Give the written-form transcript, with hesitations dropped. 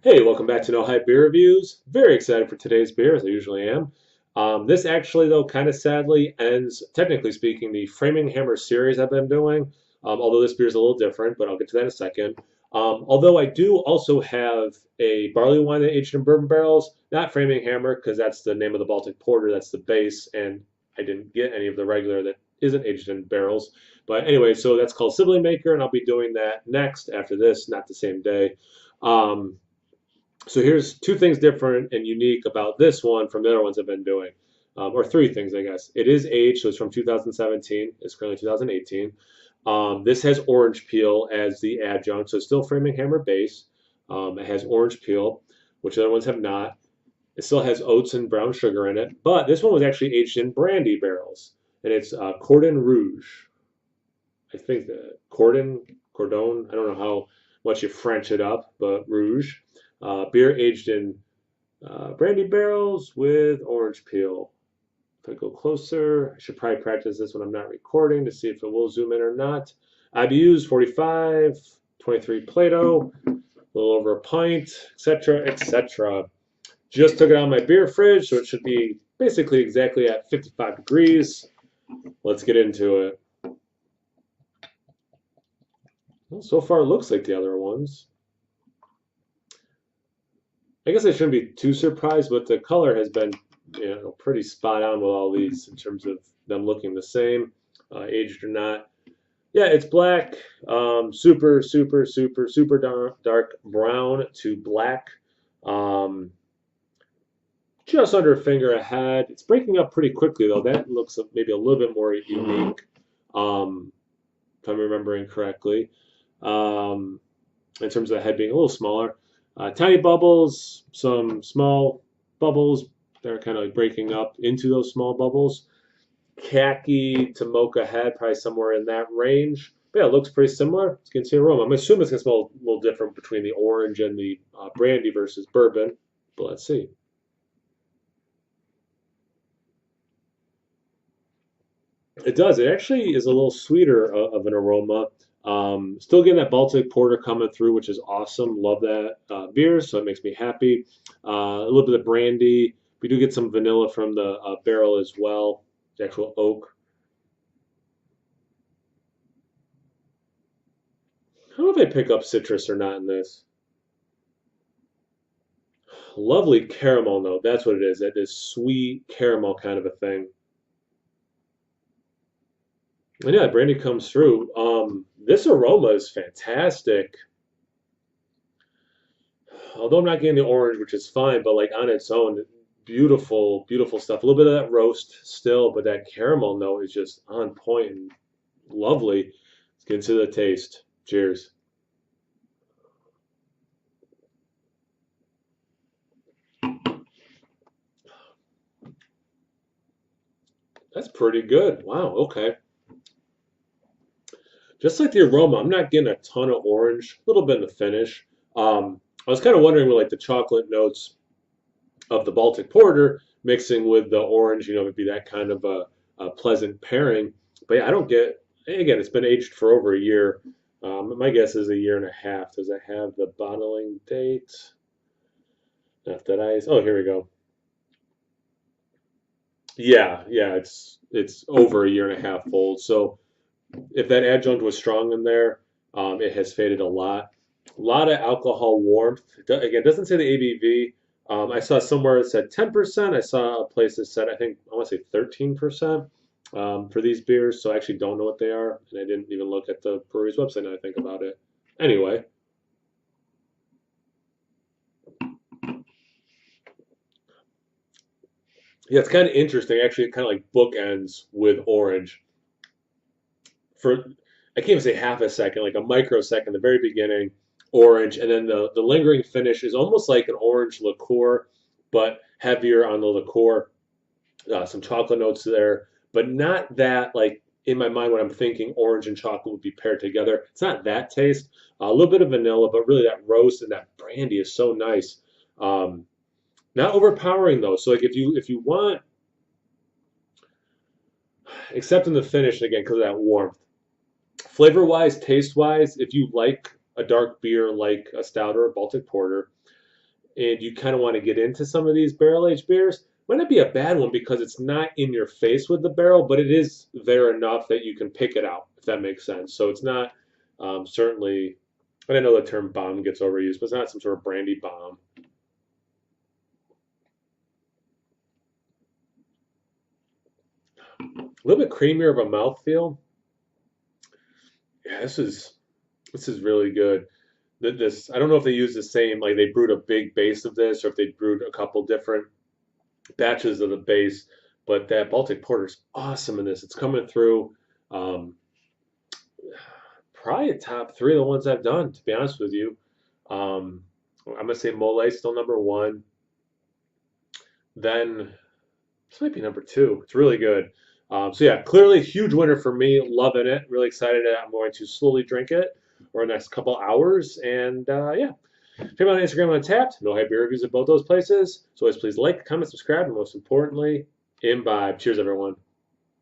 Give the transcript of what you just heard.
Hey, welcome back to No Hype Beer Reviews. Very excited for today's beer, as I usually am. This actually, though, kind of sadly ends, technically speaking, the Framing Hammer series I've been doing. Although this beer is a little different, but I'll get to that in a second. Although I do also have a barley wine that aged in bourbon barrels, not Framing Hammer, because that's the name of the Baltic Porter, that's the base, and I didn't get any of the regular that isn't aged in barrels. But anyway, so that's called Sibling Maker, and I'll be doing that next after this, not the same day. Um, so here's two things different and unique about this one from the other ones I've been doing, or three things, I guess. It is aged, so it's from 2017. It's currently 2018. This has orange peel as the adjunct, so it's still Framing Hammer base. It has orange peel, which the other ones have not. It still has oats and brown sugar in it, but this one was actually aged in brandy barrels, and it's Cordon Rouge. I think the Cordon. I don't know how much you French it up, but Rouge. Beer aged in brandy barrels with orange peel. If I go closer, I should probably practice this when I'm not recording to see if it will zoom in or not. IBUs 45, 23 Plato, a little over a pint, etc., etc. Just took it out of my beer fridge, so it should be basically exactly at 55 degrees. Let's get into it. Well, so far it looks like the other ones. I guess I shouldn't be too surprised, but the color has been, pretty spot on with all these in terms of them looking the same, aged or not. Yeah, it's black, super, super, super, super dark brown to black, um, just under a finger ahead. It's breaking up pretty quickly though. That looks maybe a little bit more unique, um, if I'm remembering correctly. Um, in terms of the head being a little smaller. Tiny bubbles, some small bubbles. They're kind of like breaking up into those small bubbles. Khaki to mocha head, probably somewhere in that range. But yeah, it looks pretty similar. You can see aroma. I'm assuming it's going to smell a little different between the orange and the brandy versus bourbon. But let's see. It does. It actually is a little sweeter of an aroma. Still getting that Baltic Porter coming through, which is awesome. Love that beer, so it makes me happy. A little bit of brandy. We do get some vanilla from the barrel as well, the actual oak. I don't know if I pick up citrus or not in this. Lovely caramel note. That's what it is. That is sweet caramel kind of a thing. And yeah, brandy comes through. This aroma is fantastic. Although I'm not getting the orange, which is fine, but like on its own, beautiful, beautiful stuff. A little bit of that roast still, but that caramel note is just on point and lovely. Let's get into the taste. Cheers. That's pretty good. Wow, okay. Just like the aroma, I'm not getting a ton of orange, a little bit in the finish. I was kind of wondering with like the chocolate notes of the Baltic Porter mixing with the orange, it'd be that kind of a pleasant pairing. But yeah, I don't get, again, it's been aged for over a year. My guess is a year and a half. Does it have the bottling date? Not that oh, here we go. Yeah, it's over a year and a half old. So if that adjunct was strong in there, it has faded a lot. A lot of alcohol warmth. Again, it doesn't say the ABV. I saw somewhere it said 10%. I saw a place that said, I want to say 13% for these beers. So I actually don't know what they are. And I didn't even look at the brewery's website now I think about it. Anyway, yeah, it's kind of interesting. Actually, it kind of like bookends with orange. For I can't even say half a second, like a microsecond, the very beginning, orange, and then the lingering finish is almost like an orange liqueur, but heavier on the liqueur. Some chocolate notes there, but not that like in my mind when I'm thinking orange and chocolate would be paired together. It's not that taste. A little bit of vanilla, but really that roast and that brandy is so nice. Um, Not overpowering though. So like if you want, except in the finish again because of that warmth. Flavor wise, taste wise, if you like a dark beer like a stout or a Baltic Porter, and you kind of want to get into some of these barrel aged beers, might not be a bad one because it's not in your face with the barrel, but it is there enough that you can pick it out, if that makes sense. So it's not certainly, and I know the term bomb gets overused, but it's not some sort of brandy bomb. A little bit creamier of a mouthfeel. Yeah, this is really good. This I don't know if they use the same, like they brewed a big base of this or if they brewed a couple different batches of the base, but that Baltic Porter's awesome in this. It's coming through. Um, Probably a top three of the ones I've done, to be honest with you. I'm gonna say Mole still number one. Then this might be number two. It's really good. So yeah, clearly huge winner for me. Loving it. Really excited. I'm going to slowly drink it over the next couple hours. And yeah, check me out on Instagram on Tapped. No hype beer reviews at both those places. So always please like, comment, subscribe, and most importantly, imbibe. Cheers, everyone.